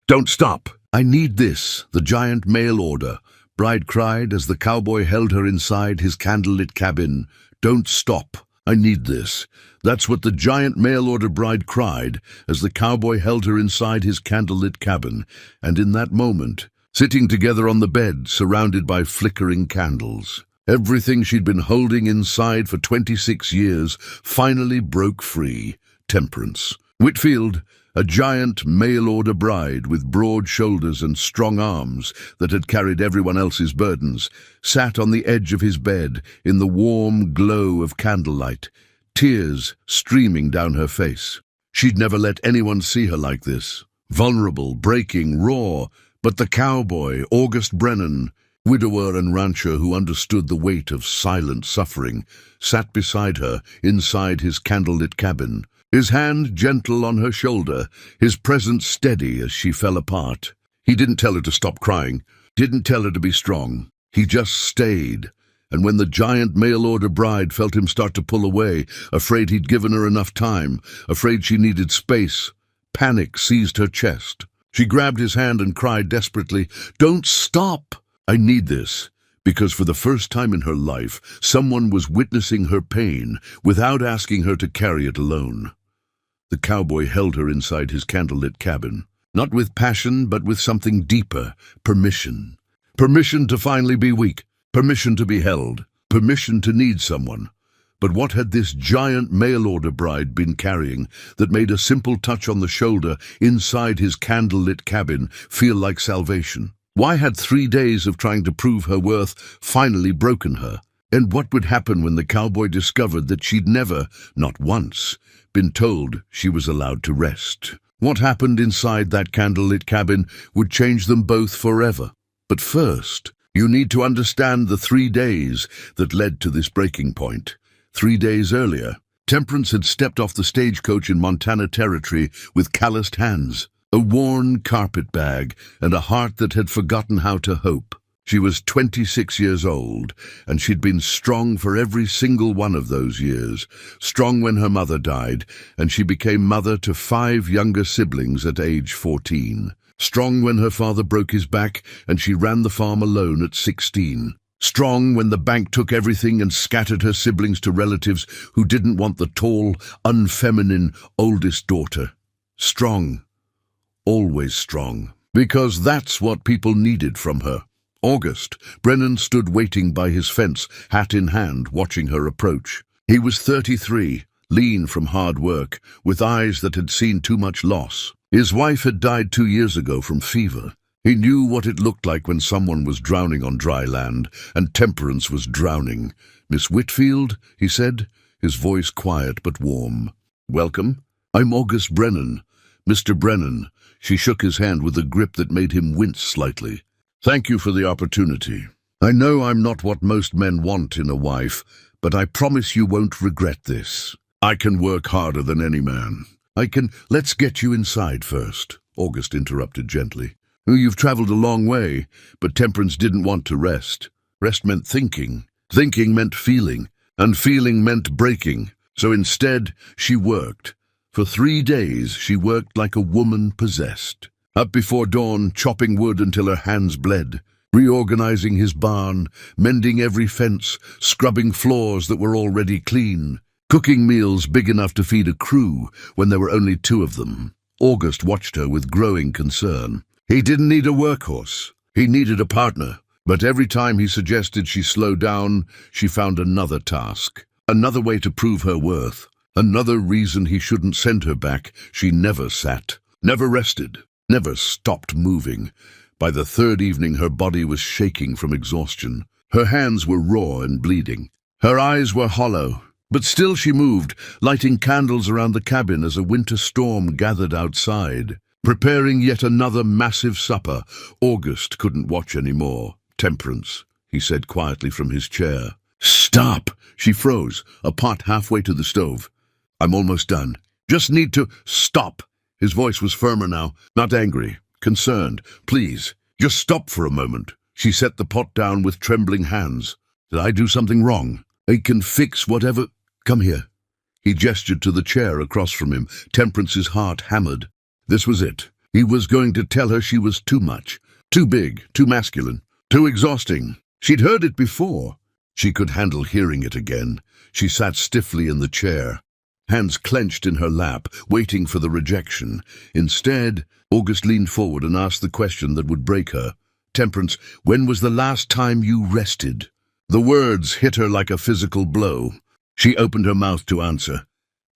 Don't stop! I need this, the giant mail order, Bride cried as the cowboy held her inside his candlelit cabin. Don't stop! I need this. That's what the giant mail-order bride cried as the cowboy held her inside his candlelit cabin, and in that moment, sitting together on the bed, surrounded by flickering candles, everything she'd been holding inside for 26 years finally broke free. Temperance. Whitfield, a giant mail-order bride with broad shoulders and strong arms that had carried everyone else's burdens, sat on the edge of his bed in the warm glow of candlelight, tears streaming down her face. She'd never let anyone see her like this. Vulnerable, breaking, raw, but the cowboy, August Brennan, widower and rancher who understood the weight of silent suffering, sat beside her inside his candlelit cabin, his hand gentle on her shoulder, his presence steady as she fell apart. He didn't tell her to stop crying, didn't tell her to be strong. He just stayed. And when the giant mail-order bride felt him start to pull away, afraid he'd given her enough time, afraid she needed space, panic seized her chest. She grabbed his hand and cried desperately, "Don't stop! I need this." Because for the first time in her life, someone was witnessing her pain without asking her to carry it alone. The cowboy held her inside his candlelit cabin, not with passion, but with something deeper, permission. Permission to finally be weak, permission to be held, permission to need someone. But what had this giant mail-order bride been carrying that made a simple touch on the shoulder inside his candlelit cabin feel like salvation? Why had 3 days of trying to prove her worth finally broken her? And what would happen when the cowboy discovered that she'd never, not once, been told she was allowed to rest? What happened inside that candlelit cabin would change them both forever. But first, you need to understand the 3 days that led to this breaking point. 3 days earlier, Temperance had stepped off the stagecoach in Montana Territory with calloused hands, a worn carpet bag, and a heart that had forgotten how to hope. She was 26 years old, and she'd been strong for every single one of those years. Strong when her mother died, and she became mother to 5 younger siblings at age 14. Strong when her father broke his back, and she ran the farm alone at 16. Strong when the bank took everything and scattered her siblings to relatives who didn't want the tall, unfeminine oldest daughter. Strong. Always strong. Because that's what people needed from her. August, Brennan stood waiting by his fence, hat in hand, watching her approach. He was 33, lean from hard work, with eyes that had seen too much loss. His wife had died 2 years ago from fever. He knew what it looked like when someone was drowning on dry land, and Temperance was drowning. "Miss Whitfield," he said, his voice quiet but warm. "Welcome. I'm August Brennan. Mr. Brennan." She shook his hand with a grip that made him wince slightly. "Thank you for the opportunity. I know I'm not what most men want in a wife, but I promise you won't regret this. I can work harder than any man. Let's get you inside first," August interrupted gently. "You've traveled a long way," but Temperance didn't want to rest. Rest meant thinking. Thinking meant feeling, and feeling meant breaking. So instead, she worked. For 3 days, she worked like a woman possessed. Up before dawn, chopping wood until her hands bled, reorganizing his barn, mending every fence, scrubbing floors that were already clean, cooking meals big enough to feed a crew when there were only 2 of them. August watched her with growing concern. He didn't need a workhorse. He needed a partner. But every time he suggested she slow down, she found another task, another way to prove her worth, another reason he shouldn't send her back. She never sat, never rested, never stopped moving. By the 3rd evening, her body was shaking from exhaustion. Her hands were raw and bleeding. Her eyes were hollow. But still she moved, lighting candles around the cabin as a winter storm gathered outside. Preparing yet another massive supper, August couldn't watch any more. "Temperance," he said quietly from his chair. "Stop!" She froze, a pot halfway to the stove. "I'm almost done. Just need to stop." His voice was firmer now, not angry, concerned. "Please, just stop for a moment." She set the pot down with trembling hands. "Did I do something wrong? I can fix whatever. Come here." He gestured to the chair across from him. Temperance's heart hammered. This was it. He was going to tell her she was too much, too big, too masculine, too exhausting. She'd heard it before. She could handle hearing it again. She sat stiffly in the chair, hands clenched in her lap, waiting for the rejection. Instead, August leaned forward and asked the question that would break her. "Temperance, when was the last time you rested?" The words hit her like a physical blow. She opened her mouth to answer,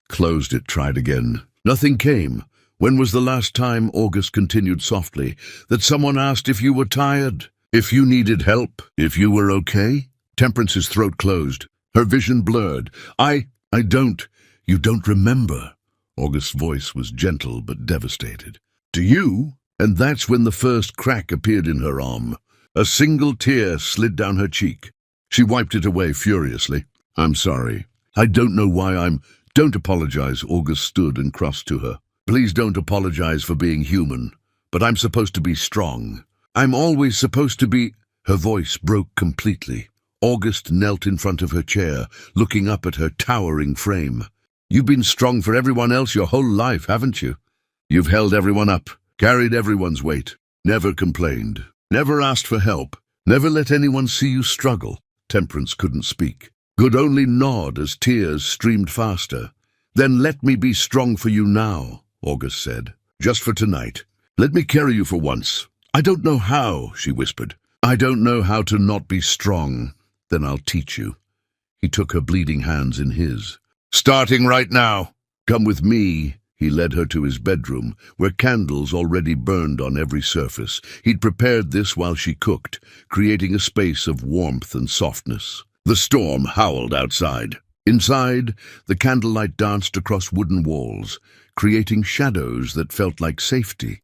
closed it, tried again. Nothing came. "When was the last time," August continued softly, "that someone asked if you were tired, if you needed help, if you were okay?" Temperance's throat closed, her vision blurred. I don't. You don't remember." August's voice was gentle but devastated. "Do you?" And that's when the first crack appeared in her arm. A single tear slid down her cheek. She wiped it away furiously. "I'm sorry. I don't know why I'm—" "Don't apologize," August stood and crossed to her. "Please don't apologize for being human. But I'm supposed to be strong. I'm always supposed to be—" Her voice broke completely. August knelt in front of her chair, looking up at her towering frame. "You've been strong for everyone else your whole life, haven't you? You've held everyone up, carried everyone's weight, never complained, never asked for help, never let anyone see you struggle." Temperance couldn't speak, could only nod as tears streamed faster. "Then let me be strong for you now," August said. "Just for tonight. Let me carry you for once." "I don't know how," she whispered. "I don't know how to not be strong." "Then I'll teach you." He took her bleeding hands in his. "Starting right now. Come with me." He led her to his bedroom, where candles already burned on every surface. He'd prepared this while she cooked, creating a space of warmth and softness. The storm howled outside. Inside, the candlelight danced across wooden walls, creating shadows that felt like safety.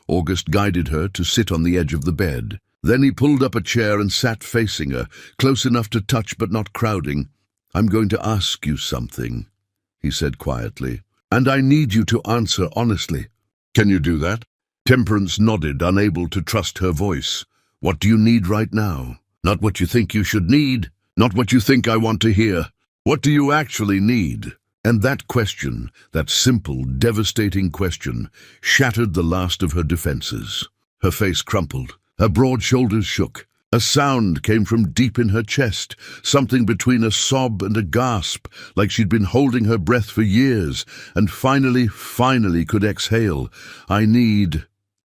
August guided her to sit on the edge of the bed. Then he pulled up a chair and sat facing her, close enough to touch but not crowding. "I'm going to ask you something," he said quietly, "and I need you to answer honestly." "Can you do that?" Temperance nodded, unable to trust her voice. "What do you need right now? Not what you think you should need, not what you think I want to hear. What do you actually need?" And that question, that simple, devastating question, shattered the last of her defenses. Her face crumpled. Her broad shoulders shook. A sound came from deep in her chest, something between a sob and a gasp, like she'd been holding her breath for years, and finally could exhale. "I need—"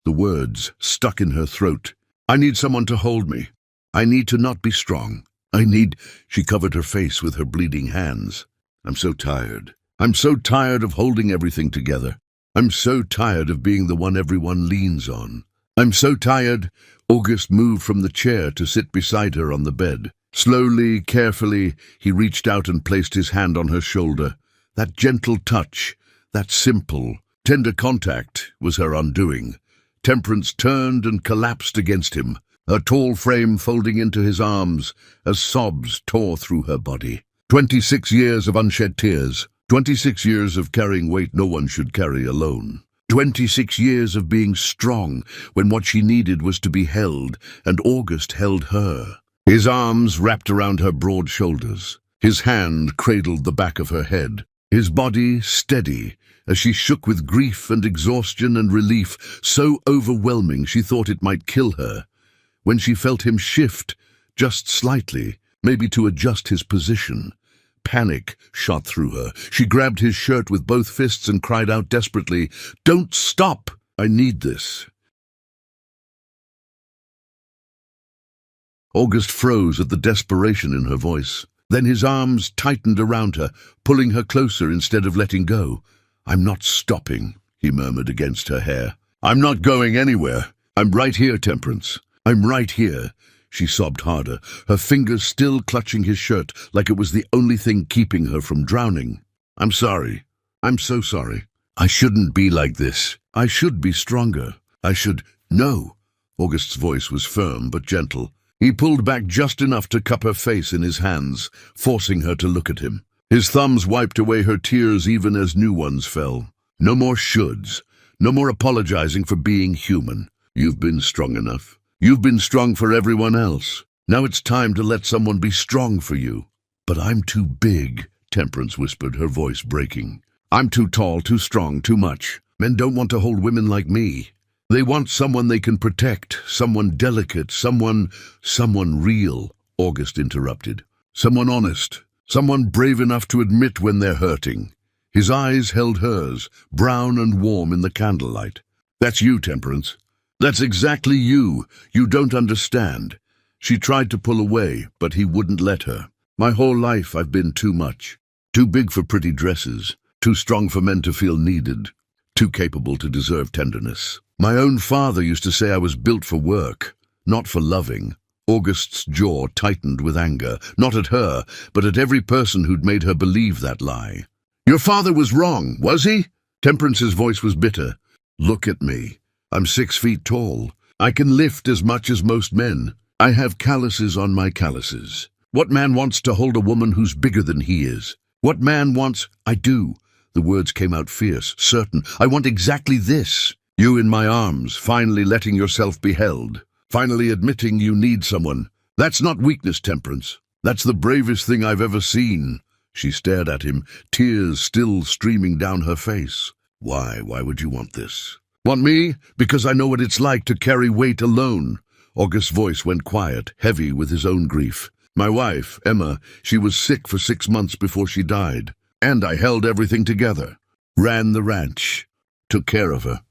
The words stuck in her throat. "I need someone to hold me. I need to not be strong. I need—" She covered her face with her bleeding hands. "I'm so tired. I'm so tired of holding everything together. I'm so tired of being the one everyone leans on. I'm so tired." August moved from the chair to sit beside her on the bed. Slowly, carefully, he reached out and placed his hand on her shoulder. That gentle touch, that simple, tender contact was her undoing. Temperance turned and collapsed against him, her tall frame folding into his arms as sobs tore through her body. 26 years of unshed tears, 26 years of carrying weight no one should carry alone. 26 years of being strong when what she needed was to be held, and August held her. His arms wrapped around her broad shoulders. His hand cradled the back of her head. His body steady as she shook with grief and exhaustion and relief, so overwhelming she thought it might kill her. When she felt him shift, just slightly, maybe to adjust his position, panic shot through her. She grabbed his shirt with both fists and cried out desperately, "Don't stop! I need this." August froze at the desperation in her voice. Then his arms tightened around her, pulling her closer instead of letting go. "I'm not stopping," he murmured against her hair. "I'm not going anywhere. I'm right here, Temperance. I'm right here." She sobbed harder, her fingers still clutching his shirt like it was the only thing keeping her from drowning. "I'm sorry. I'm so sorry. I shouldn't be like this. I should be stronger. I should—" "No." August's voice was firm but gentle. He pulled back just enough to cup her face in his hands, forcing her to look at him. His thumbs wiped away her tears even as new ones fell. "No more shoulds. No more apologizing for being human. You've been strong enough. You've been strong for everyone else. Now it's time to let someone be strong for you." "But I'm too big," Temperance whispered, her voice breaking. "I'm too tall, too strong, too much. Men don't want to hold women like me." They want someone they can protect, someone delicate, someone real, August interrupted. Someone honest, someone brave enough to admit when they're hurting. His eyes held hers, brown and warm in the candlelight. That's you, Temperance. That's exactly you. You don't understand. She tried to pull away, but he wouldn't let her. My whole life I've been too much. Too big for pretty dresses. Too strong for men to feel needed. Too capable to deserve tenderness. My own father used to say I was built for work, not for loving. August's jaw tightened with anger, not at her, but at every person who'd made her believe that lie. Your father was wrong, was he? Temperance's voice was bitter. Look at me. I'm 6 feet tall. I can lift as much as most men. I have calluses on my calluses. What man wants to hold a woman who's bigger than he is? What man wants— I do. The words came out fierce, certain. I want exactly this. You in my arms, finally letting yourself be held. Finally admitting you need someone. That's not weakness, Temperance. That's the bravest thing I've ever seen. She stared at him, tears still streaming down her face. Why would you want this? Want me? Because I know what it's like to carry weight alone. August's voice went quiet, heavy with his own grief. My wife, Emma, she was sick for 6 months before she died. And I held everything together. Ran the ranch. Took care of her.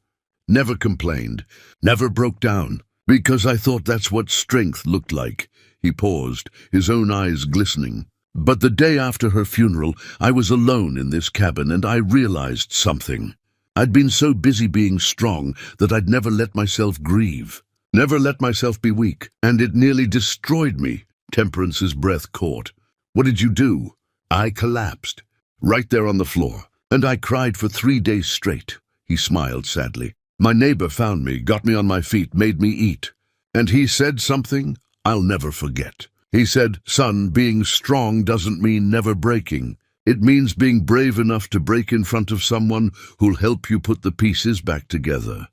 Never complained. Never broke down. Because I thought that's what strength looked like. He paused, his own eyes glistening. But the day after her funeral, I was alone in this cabin and I realized something. I'd been so busy being strong that I'd never let myself grieve. Never let myself be weak. And it nearly destroyed me. Temperance's breath caught. What did you do? I collapsed. Right there on the floor. And I cried for 3 days straight. He smiled sadly. My neighbor found me, got me on my feet, made me eat. And he said something I'll never forget. He said, son, being strong doesn't mean never breaking. It means being brave enough to break in front of someone who'll help you put the pieces back together.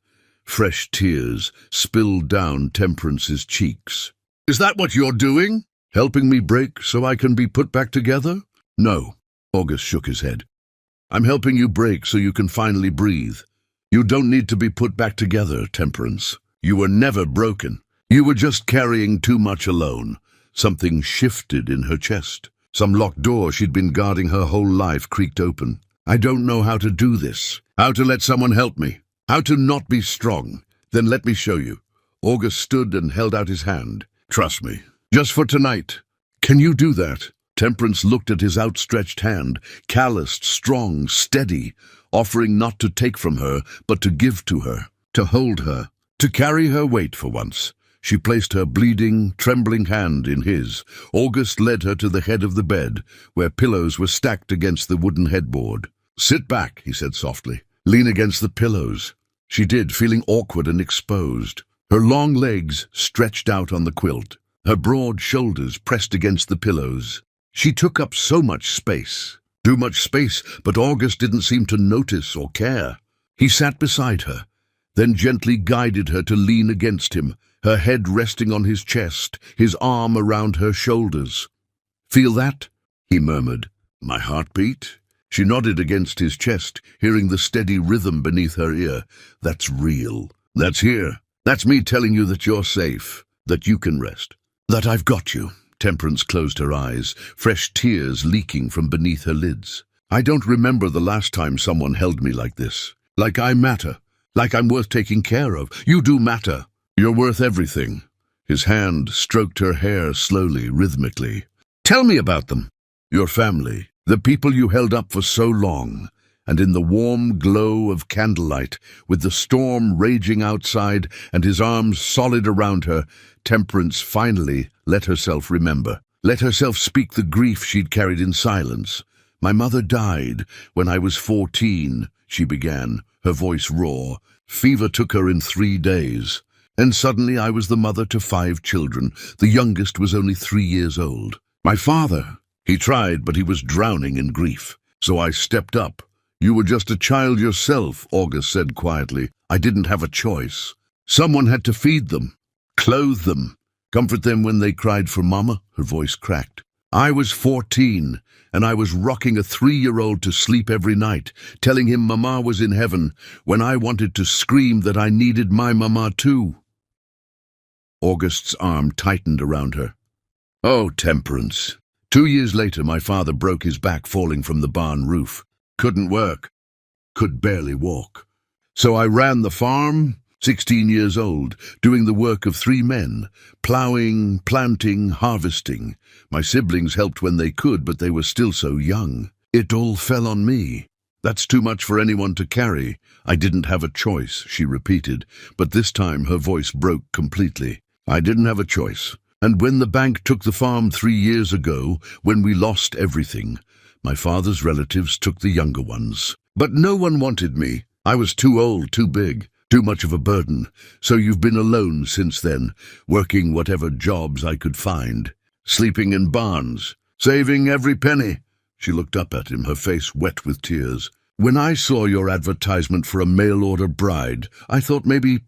Fresh tears spilled down Temperance's cheeks. Is that what you're doing? Helping me break so I can be put back together? No. August shook his head. I'm helping you break so you can finally breathe. You don't need to be put back together, Temperance. You were never broken. You were just carrying too much alone. Something shifted in her chest. Some locked door she'd been guarding her whole life creaked open. I don't know how to do this. How to let someone help me. How to not be strong. Then let me show you. August stood and held out his hand. Trust me. Just for tonight. Can you do that? Temperance looked at his outstretched hand, calloused, strong, steady, offering not to take from her, but to give to her, to hold her, to carry her weight for once. She placed her bleeding, trembling hand in his. August led her to the head of the bed, where pillows were stacked against the wooden headboard. Sit back, he said softly. Lean against the pillows. She did, feeling awkward and exposed. Her long legs stretched out on the quilt. Her broad shoulders pressed against the pillows. She took up so much space. Too much space, but August didn't seem to notice or care. He sat beside her, then gently guided her to lean against him, her head resting on his chest, his arm around her shoulders. Feel that? He murmured. My heartbeat? She nodded against his chest, hearing the steady rhythm beneath her ear. That's real. That's here. That's me telling you that you're safe, that you can rest, that I've got you. Temperance closed her eyes, fresh tears leaking from beneath her lids. I don't remember the last time someone held me like this. Like I matter. Like I'm worth taking care of. You do matter. You're worth everything. His hand stroked her hair slowly, rhythmically. Tell me about them. Your family. The people you held up for so long. And in the warm glow of candlelight, with the storm raging outside and his arms solid around her, Temperance finally let herself remember. Let herself speak the grief she'd carried in silence. My mother died when I was 14, she began, her voice raw. Fever took her in 3 days. And suddenly I was the mother to 5 children. The youngest was only 3 years old. My father, he tried, but he was drowning in grief. So I stepped up. You were just a child yourself, August said quietly. I didn't have a choice. Someone had to feed them, clothe them, comfort them when they cried for mama. Her voice cracked. I was 14, and I was rocking a 3-year-old to sleep every night, telling him Mama was in heaven, when I wanted to scream that I needed my Mama too. August's arm tightened around her. Oh, Temperance. 2 years later, my father broke his back falling from the barn roof. Couldn't work. Could barely walk. So I ran the farm, 16 years old, doing the work of 3 men, ploughing, planting, harvesting. My siblings helped when they could, but they were still so young. It all fell on me. That's too much for anyone to carry. I didn't have a choice, she repeated, but this time her voice broke completely. I didn't have a choice. And when the bank took the farm 3 years ago, when we lost everything, my father's relatives took the younger ones. But no one wanted me. I was too old, too big, too much of a burden. So you've been alone since then, working whatever jobs I could find, sleeping in barns, saving every penny. She looked up at him, her face wet with tears. When I saw your advertisement for a mail-order bride, I thought maybe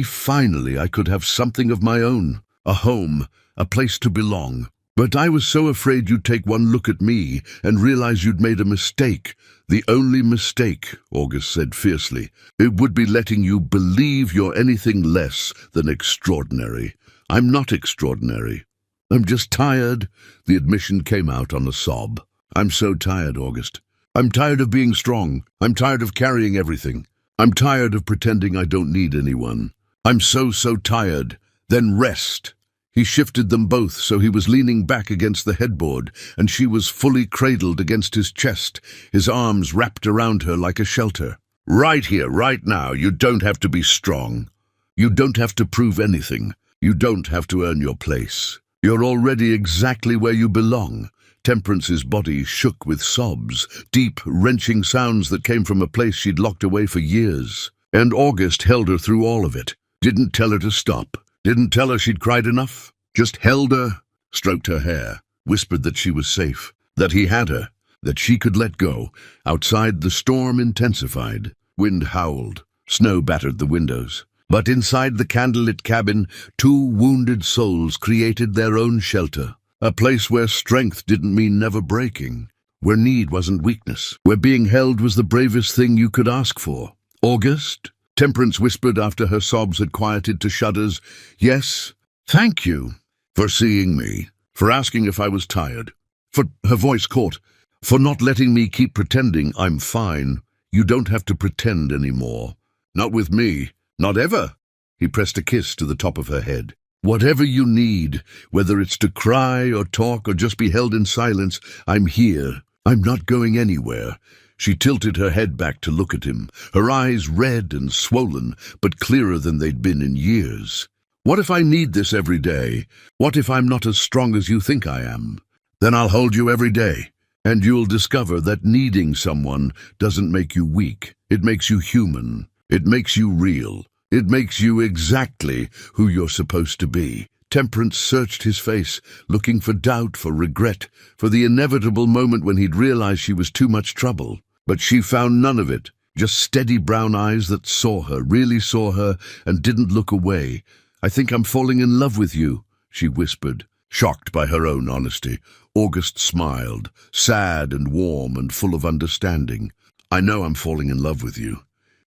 finally I could have something of my own, a home, a place to belong. But I was so afraid you'd take one look at me and realize you'd made a mistake. The only mistake, August said fiercely, it would be letting you believe you're anything less than extraordinary. I'm not extraordinary. I'm just tired. The admission came out on a sob. I'm so tired, August. I'm tired of being strong. I'm tired of carrying everything. I'm tired of pretending I don't need anyone. I'm so tired. Then rest. He shifted them both so he was leaning back against the headboard, and she was fully cradled against his chest, his arms wrapped around her like a shelter. Right here, right now, you don't have to be strong. You don't have to prove anything. You don't have to earn your place. You're already exactly where you belong. Temperance's body shook with sobs, deep, wrenching sounds that came from a place she'd locked away for years. And August held her through all of it. Didn't tell her to stop. Didn't tell her she'd cried enough. Just held her, stroked her hair, whispered that she was safe, that he had her, that she could let go. Outside, the storm intensified. Wind howled. Snow battered the windows. But inside the candlelit cabin, 2 wounded souls created their own shelter. A place where strength didn't mean never breaking, where need wasn't weakness, where being held was the bravest thing you could ask for. August? Temperance whispered after her sobs had quieted to shudders. Yes, thank you for seeing me, for asking if I was tired, for her voice caught, for not letting me keep pretending I'm fine. You don't have to pretend anymore. Not with me. Not ever. He pressed a kiss to the top of her head. Whatever you need, whether it's to cry or talk or just be held in silence, I'm here. I'm not going anywhere. She tilted her head back to look at him, her eyes red and swollen, but clearer than they'd been in years. What if I need this every day? What if I'm not as strong as you think I am? Then I'll hold you every day, and you'll discover that needing someone doesn't make you weak. It makes you human. It makes you real. It makes you exactly who you're supposed to be. Temperance searched his face, looking for doubt, for regret, for the inevitable moment when he'd realized she was too much trouble. But she found none of it, just steady brown eyes that saw her, really saw her, and didn't look away. I think I'm falling in love with you, she whispered, shocked by her own honesty. August smiled, sad and warm and full of understanding. I know I'm falling in love with you.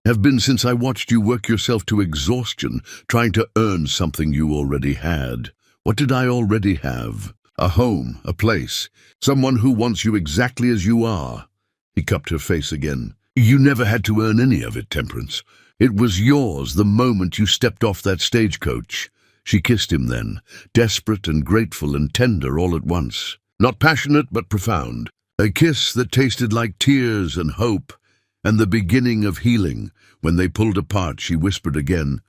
Have been since I watched you work yourself to exhaustion, trying to earn something you already had. What did I already have? A home, a place, someone who wants you exactly as you are. He cupped her face again. You never had to earn any of it, Temperance. It was yours the moment you stepped off that stagecoach. She kissed him then, desperate and grateful and tender all at once. Not passionate, but profound. A kiss that tasted like tears and hope, and the beginning of healing. When they pulled apart, she whispered again,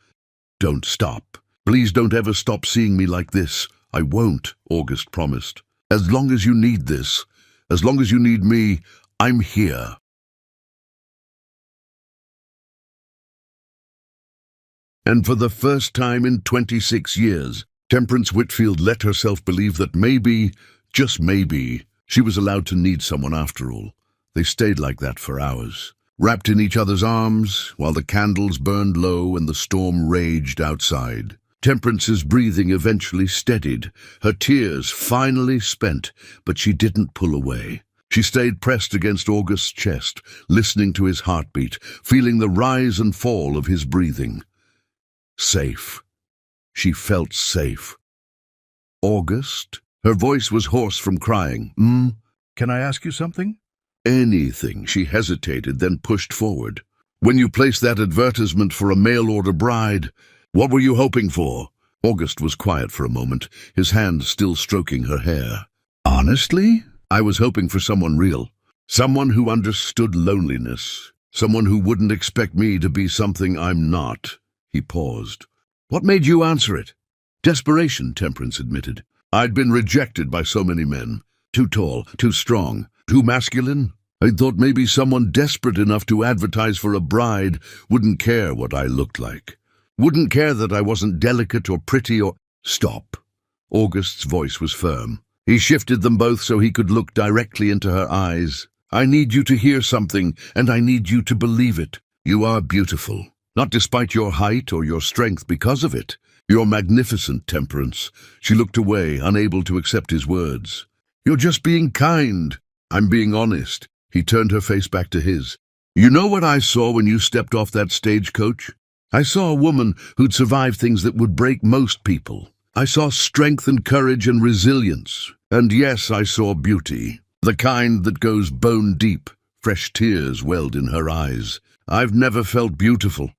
Don't stop. Please don't ever stop seeing me like this. I won't, August promised. As long as you need this, as long as you need me, I'm here. And for the first time in 26 years, Temperance Whitfield let herself believe that maybe, just maybe, she was allowed to need someone after all. They stayed like that for hours, wrapped in each other's arms, while the candles burned low and the storm raged outside. Temperance's breathing eventually steadied, her tears finally spent, but she didn't pull away. She stayed pressed against August's chest, listening to his heartbeat, feeling the rise and fall of his breathing. Safe. She felt safe. August? Her voice was hoarse from crying. Can I ask you something? Anything. She hesitated, then pushed forward. When you placed that advertisement for a mail-order bride, what were you hoping for? August was quiet for a moment, his hand still stroking her hair. Honestly, I was hoping for someone real. Someone who understood loneliness. Someone who wouldn't expect me to be something I'm not. He paused. What made you answer it? Desperation, Temperance admitted. I'd been rejected by so many men. Too tall, too strong, too masculine. I thought maybe someone desperate enough to advertise for a bride wouldn't care what I looked like. Wouldn't care that I wasn't delicate or pretty or... Stop. August's voice was firm. He shifted them both so he could look directly into her eyes. I need you to hear something, and I need you to believe it. You are beautiful. Not despite your height or your strength, because of it. You're magnificent, Temperance. She looked away, unable to accept his words. You're just being kind. I'm being honest. He turned her face back to his. You know what I saw when you stepped off that stagecoach? I saw a woman who'd survived things that would break most people. I saw strength and courage and resilience. And yes, I saw beauty. The kind that goes bone deep. Fresh tears welled in her eyes. I've never felt beautiful.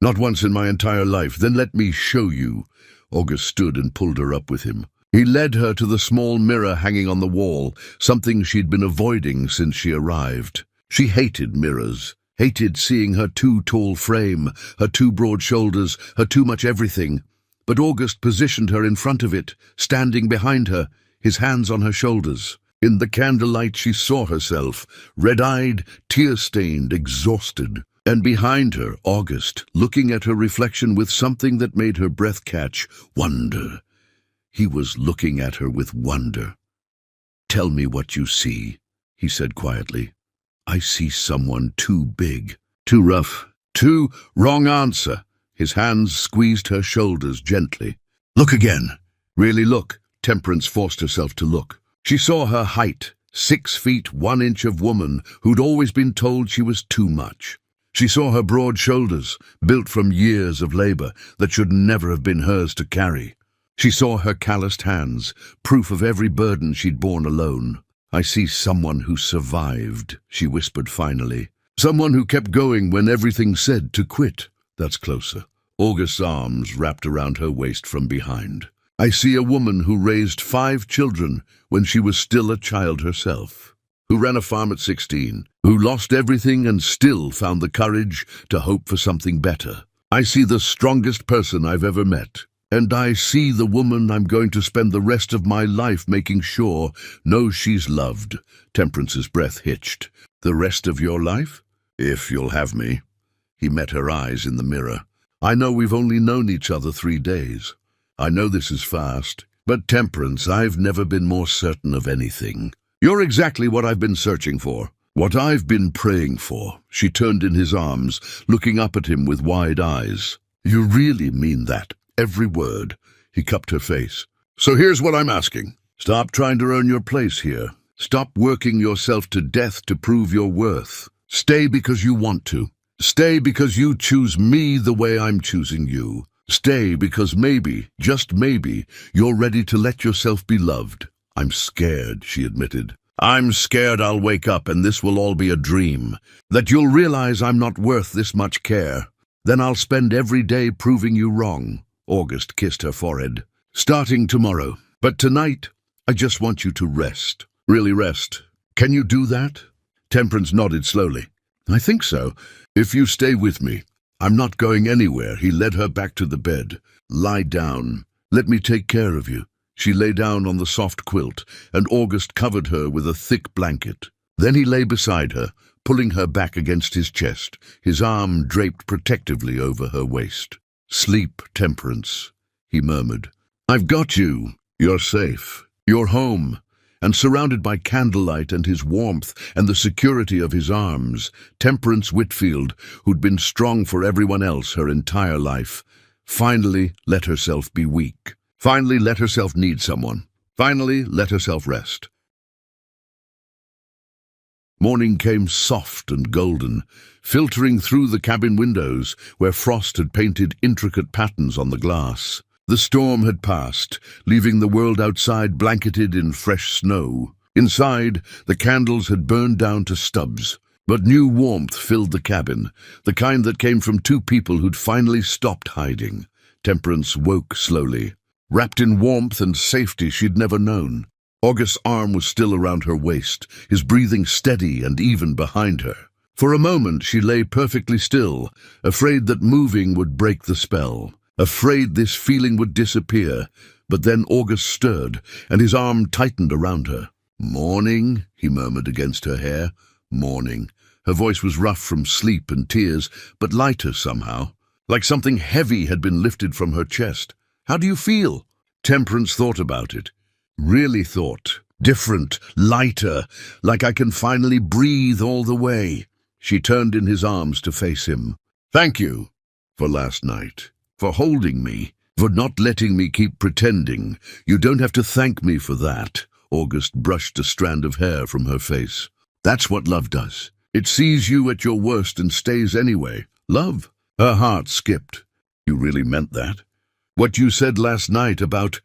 Not once in my entire life. Then let me show you. August stood and pulled her up with him. He led her to the small mirror hanging on the wall, something she'd been avoiding since she arrived. She hated mirrors, hated seeing her too tall frame, her too broad shoulders, her too much everything. But August positioned her in front of it, standing behind her, his hands on her shoulders. In the candlelight she saw herself, red-eyed, tear-stained, exhausted. And behind her, August, looking at her reflection with something that made her breath catch, wonder. He was looking at her with wonder. Tell me what you see, he said quietly. I see someone too big, too rough, too... Wrong answer. His hands squeezed her shoulders gently. Look again. Really look. Temperance forced herself to look. She saw her height, 6 feet 1 inch of woman who'd always been told she was too much. She saw her broad shoulders, built from years of labor that should never have been hers to carry. She saw her calloused hands, proof of every burden she'd borne alone. I see someone who survived, she whispered finally. Someone who kept going when everything said to quit. That's closer. August's arms wrapped around her waist from behind. I see a woman who raised 5 children when she was still a child herself. Who ran a farm at 16, who lost everything and still found the courage to hope for something better. I see the strongest person I've ever met. And I see the woman I'm going to spend the rest of my life making sure knows she's loved. Temperance's breath hitched. The rest of your life? If you'll have me. He met her eyes in the mirror. I know we've only known each other 3 days. I know this is fast. But Temperance, I've never been more certain of anything. You're exactly what I've been searching for. What I've been praying for. She turned in his arms, looking up at him with wide eyes. You really mean that? Every word. He cupped her face. So here's what I'm asking. Stop trying to earn your place here. Stop working yourself to death to prove your worth. Stay because you want to. Stay because you choose me the way I'm choosing you. Stay because maybe, just maybe, you're ready to let yourself be loved. I'm scared, she admitted. I'm scared I'll wake up and this will all be a dream. That you'll realize I'm not worth this much care. Then I'll spend every day proving you wrong. August kissed her forehead. Starting tomorrow. But tonight, I just want you to rest. Really rest. Can you do that? Temperance nodded slowly. I think so. If you stay with me. I'm not going anywhere. He led her back to the bed. Lie down. Let me take care of you. She lay down on the soft quilt, and August covered her with a thick blanket. Then he lay beside her, pulling her back against his chest, his arm draped protectively over her waist. Sleep, Temperance, he murmured. I've got you. You're safe. You're home. And surrounded by candlelight and his warmth and the security of his arms, Temperance Whitfield, who'd been strong for everyone else her entire life, Finally let herself be weak. Finally let herself need someone. Finally let herself rest. Morning came soft and golden, filtering through the cabin windows where frost had painted intricate patterns on the glass. The storm had passed, leaving the world outside blanketed in fresh snow. Inside, the candles had burned down to stubs, but new warmth filled the cabin, the kind that came from two people who'd finally stopped hiding. Temperance woke slowly, wrapped in warmth and safety she'd never known. August's arm was still around her waist, his breathing steady and even behind her. For a moment she lay perfectly still, afraid that moving would break the spell, afraid this feeling would disappear. But then August stirred, and his arm tightened around her. "Morning," he murmured against her hair. "Morning." Her voice was rough from sleep and tears, but lighter somehow, like something heavy had been lifted from her chest. "How do you feel?" Temperance thought about it. Really thought. Different, lighter, like I can finally breathe all the way. She turned in his arms to face him. "Thank you for last night, for holding me, for not letting me keep pretending. You don't have to thank me for that." August brushed a strand of hair from her face. "That's what love does. It sees you at your worst and stays anyway. Love." Her heart skipped. "You really meant that? What you said last night about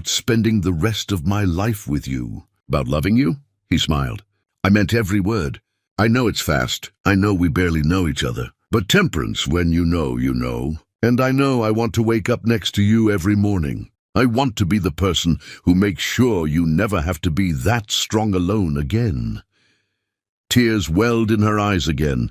spending the rest of my life with you, about loving you?" He smiled. "I meant every word. I know it's fast. I know we barely know each other. But Temperance, when you know, you know. And I know I want to wake up next to you every morning. I want to be the person who makes sure you never have to be that strong alone again." Tears welled in her eyes again,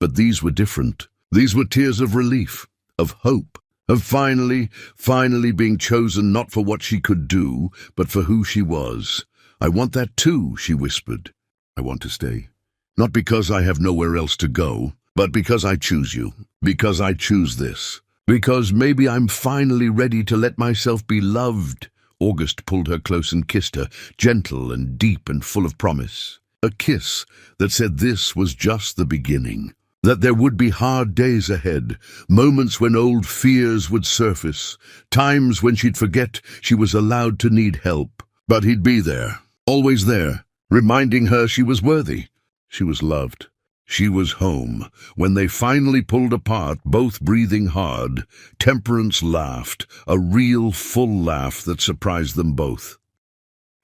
but these were different. These were tears of relief, of hope, of finally being chosen not for what she could do, but for who she was. "I want that too," she whispered. "I want to stay. Not because I have nowhere else to go, but because I choose you, because I choose this. Because maybe I'm finally ready to let myself be loved." August pulled her close and kissed her, gentle and deep and full of promise. A kiss that said this was just the beginning, that there would be hard days ahead, moments when old fears would surface, times when she'd forget she was allowed to need help. But he'd be there, always there, reminding her she was worthy. She was loved. She was home. When they finally pulled apart, both breathing hard, Temperance laughed, a real full laugh that surprised them both.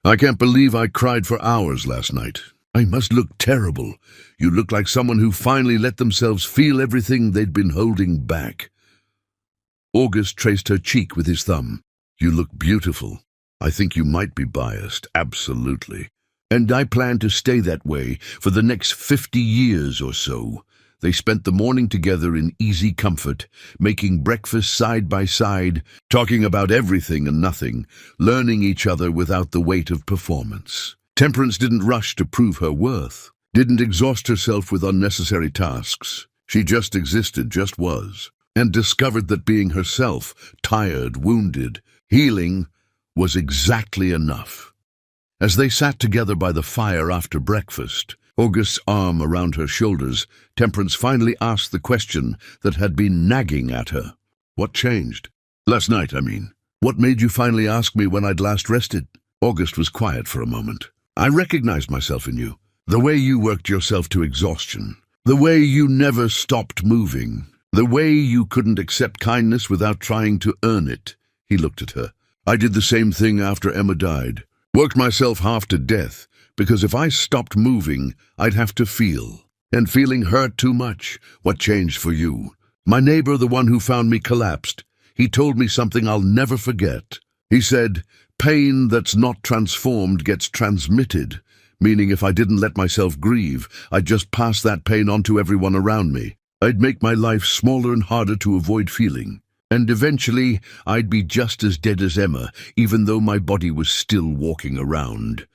"I can't believe I cried for hours last night. I must look terrible. You look like someone who finally let themselves feel everything they'd been holding back." August traced her cheek with his thumb. "You look beautiful. I think you might be biased, absolutely. And I plan to stay that way for the next 50 years or so." They spent the morning together in easy comfort, making breakfast side by side, talking about everything and nothing, learning each other without the weight of performance. Temperance didn't rush to prove her worth, didn't exhaust herself with unnecessary tasks. She just existed, just was, and discovered that being herself, tired, wounded, healing, was exactly enough. As they sat together by the fire after breakfast, August's arm around her shoulders, Temperance finally asked the question that had been nagging at her. "What changed? Last night, I mean. What made you finally ask me when I'd last rested?" August was quiet for a moment. "I recognized myself in you. The way you worked yourself to exhaustion. The way you never stopped moving. The way you couldn't accept kindness without trying to earn it." He looked at her. "I did the same thing after Emma died. Worked myself half to death, because if I stopped moving, I'd have to feel. And feeling hurt too much. What changed for you? My neighbor, the one who found me collapsed, he told me something I'll never forget. He said, 'Pain that's not transformed gets transmitted,' meaning if I didn't let myself grieve, I'd just pass that pain on to everyone around me. I'd make my life smaller and harder to avoid feeling. And eventually, I'd be just as dead as Emma, even though my body was still walking around."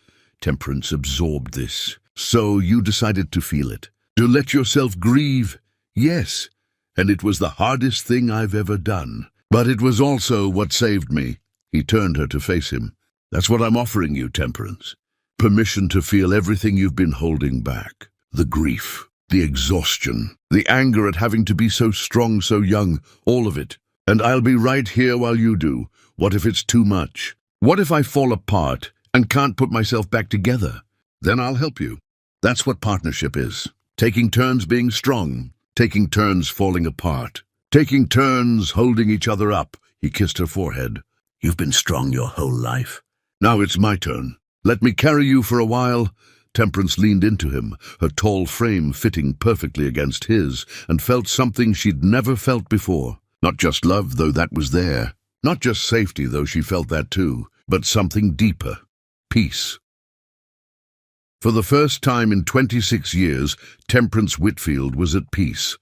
Temperance absorbed this. "So you decided to feel it, to let yourself grieve?" "Yes, and it was the hardest thing I've ever done. But it was also what saved me." He turned her to face him. "That's what I'm offering you, Temperance. Permission to feel everything you've been holding back. The grief, the exhaustion, the anger at having to be so strong so young, all of it. And I'll be right here while you do. What if it's too much? What if I fall apart and can't put myself back together? Then I'll help you. That's what partnership is. Taking turns being strong, taking turns falling apart, taking turns holding each other up. He kissed her forehead. You've been strong your whole life. Now it's my turn. Let me carry you for a while. Temperance leaned into him, her tall frame fitting perfectly against his, and felt something she'd never felt before. Not just love, though that was there. Not just safety, though she felt that too. But something deeper. Peace. For the first time in 26 years, Temperance Whitfield was at peace.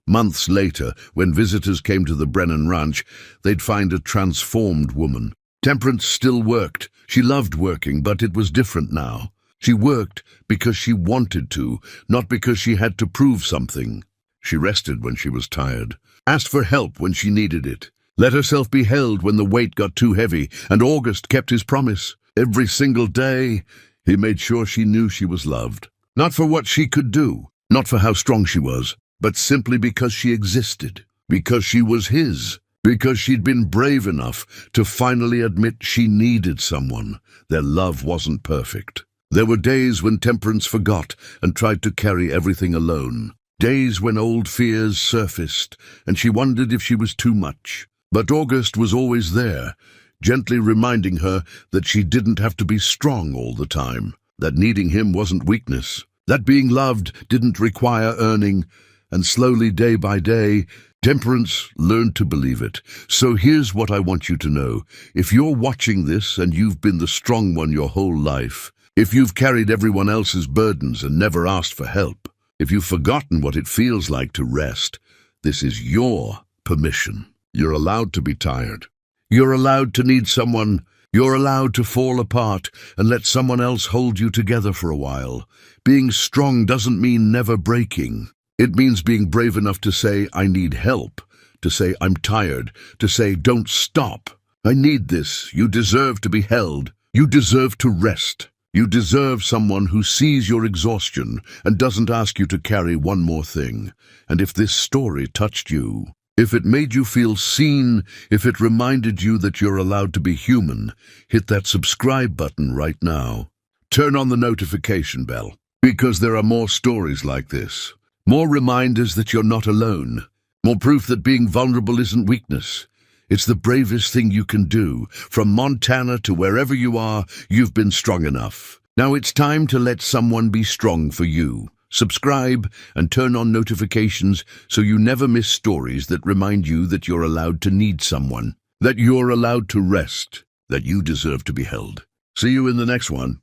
Months later, when visitors came to the Brennan Ranch, they'd find a transformed woman. Temperance still worked. She loved working, but it was different now. She worked because she wanted to, not because she had to prove something. She rested when she was tired, asked for help when she needed it, let herself be held when the weight got too heavy, and August kept his promise. Every single day, he made sure she knew she was loved. Not for what she could do, not for how strong she was, but simply because she existed, because she was his, because she'd been brave enough to finally admit she needed someone. Their love wasn't perfect. There were days when Temperance forgot and tried to carry everything alone. Days when old fears surfaced, and she wondered if she was too much. But August was always there, gently reminding her that she didn't have to be strong all the time, that needing him wasn't weakness, that being loved didn't require earning, and slowly, day by day, Temperance learned to believe it. So here's what I want you to know. If you're watching this and you've been the strong one your whole life, if you've carried everyone else's burdens and never asked for help, if you've forgotten what it feels like to rest, this is your permission. You're allowed to be tired. You're allowed to need someone. You're allowed to fall apart and let someone else hold you together for a while. Being strong doesn't mean never breaking. It means being brave enough to say, I need help, to say, I'm tired, to say, don't stop. I need this. You deserve to be held. You deserve to rest. You deserve someone who sees your exhaustion and doesn't ask you to carry one more thing. And if this story touched you, if it made you feel seen, if it reminded you that you're allowed to be human, hit that subscribe button right now. Turn on the notification bell, because there are more stories like this. More reminders that you're not alone. More proof that being vulnerable isn't weakness. It's the bravest thing you can do. From Montana to wherever you are, you've been strong enough. Now it's time to let someone be strong for you. Subscribe and turn on notifications so you never miss stories that remind you that you're allowed to need someone, that you're allowed to rest, that you deserve to be held. See you in the next one.